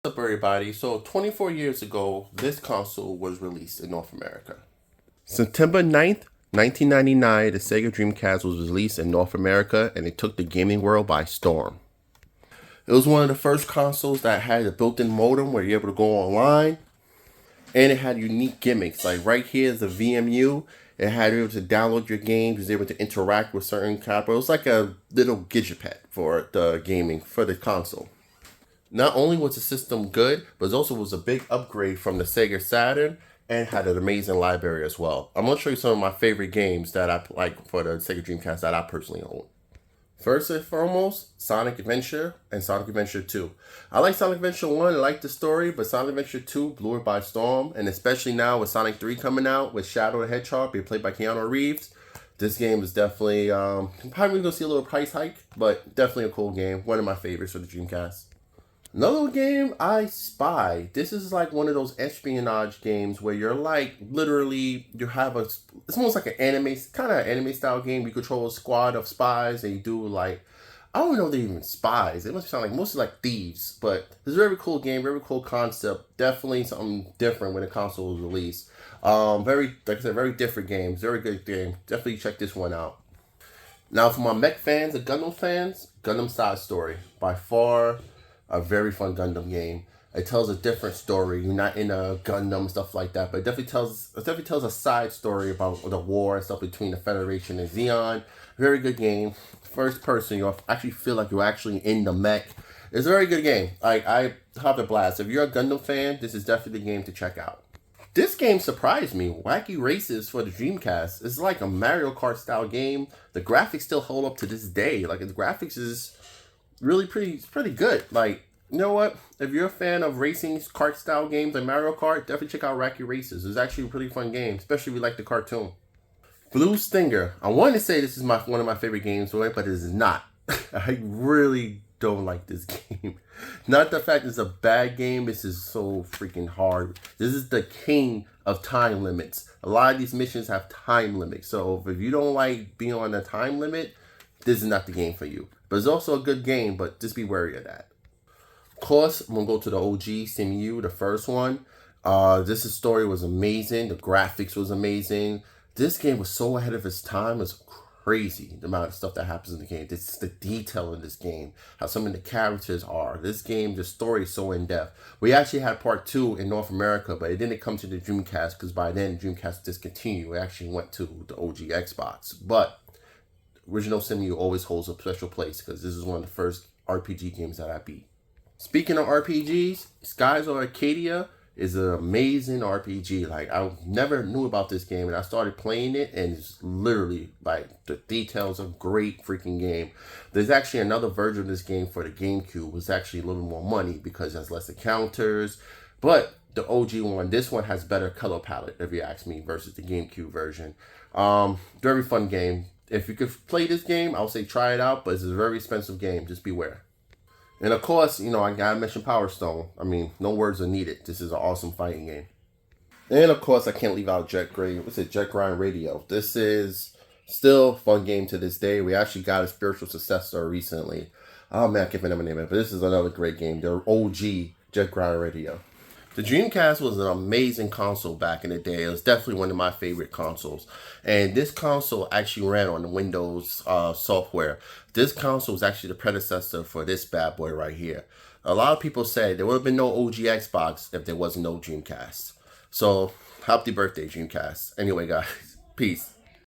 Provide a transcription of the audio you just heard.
What's up, everybody? So, 24 years ago, this console was released in North America. September 9th, 1999, the Sega Dreamcast was released in North America and it took the gaming world by storm. It was one of the first consoles that had a built in modem where you're able to go online, and it had unique gimmicks. Like right here is the VMU. It had able to download your games, it was able to interact with certain capital. It was like a little gadget for the gaming for the console. Not only was the system good, but it also was a big upgrade from the Sega Saturn and had an amazing library as well. I'm going to show you some of my favorite games that I like for the Sega Dreamcast that I personally own. First and foremost, Sonic Adventure and Sonic Adventure 2. I like Sonic Adventure 1, I like the story, but Sonic Adventure 2 blew it by storm, and especially now with Sonic 3 coming out with Shadow the Hedgehog being played by Keanu Reeves. This game is definitely, probably going to see a little price hike, but definitely a cool game. One of my favorites for the Dreamcast. Another game, I Spy. This is like one of those espionage games where you're like, literally, it's almost like an anime style game. You control a squad of spies and you do like, I don't know if they're even spies. They must sound like mostly like thieves, but it's a very cool game, very cool concept. Definitely something different when the console was released. Like I said, very different games, very good game. Definitely check this one out. Now for my mech fans and Gundam fans, Gundam Side Story. By far, a very fun Gundam game. It tells a different story. You're not in a Gundam, stuff like that, but it definitely tells a side story about the war and stuff between the Federation and Zeon. Very good game. First person, you actually feel like you're actually in the mech. It's a very good game. I have a blast. If you're a Gundam fan, this is definitely the game to check out. This game surprised me. Wacky Races for the Dreamcast. It's like a Mario Kart style game. The graphics still hold up to this day. Like, its graphics is really pretty good. Like, you know what? If you're a fan of racing kart style games like Mario Kart, definitely check out Wacky Races. It's actually a pretty fun game, especially if you like the cartoon. Blue Stinger. I wanted to say this is one of my favorite games, but it is not. I really don't like this game. Not the fact it's a bad game. This is so freaking hard. This is the king of time limits. A lot of these missions have time limits. So if you don't like being on a time limit, this is not the game for you. But it's also a good game, but just be wary of that. Of course, I'm going to go to the OG CMU, the first one. This story was amazing. The graphics was amazing. This game was so ahead of its time. It's crazy, the amount of stuff that happens in the game. It's the detail in this game, how some of the characters are. This game, the story is so in-depth. We actually had part 2 in North America, but it didn't come to the Dreamcast because by then, Dreamcast discontinued. It actually went to the OG Xbox. But original Simu always holds a special place because this is one of the first RPG games that I beat. Speaking of RPGs, Skies of Arcadia is an amazing RPG. Like, I never knew about this game and I started playing it and it's literally like the details of great freaking game. There's actually another version of this game for the GameCube. It's actually a little more money because it has less encounters, but the OG one, this one has better color palette if you ask me versus the GameCube version. Very fun game. If you could play this game, I would say try it out, but it's a very expensive game. Just beware. And of course, I gotta mention Power Stone. I mean, no words are needed. This is an awesome fighting game. And of course, I can't leave out Jet Grind Radio. This is still a fun game to this day. We actually got a spiritual successor recently. Oh man, I can't remember the name of it, but this is another great game. The OG Jet Grind Radio. The Dreamcast was an amazing console back in the day. It was definitely one of my favorite consoles. And this console actually ran on the Windows software. This console was actually the predecessor for this bad boy right here. A lot of people say there would have been no OG Xbox if there was no Dreamcast. So, happy birthday, Dreamcast. Anyway, guys, peace.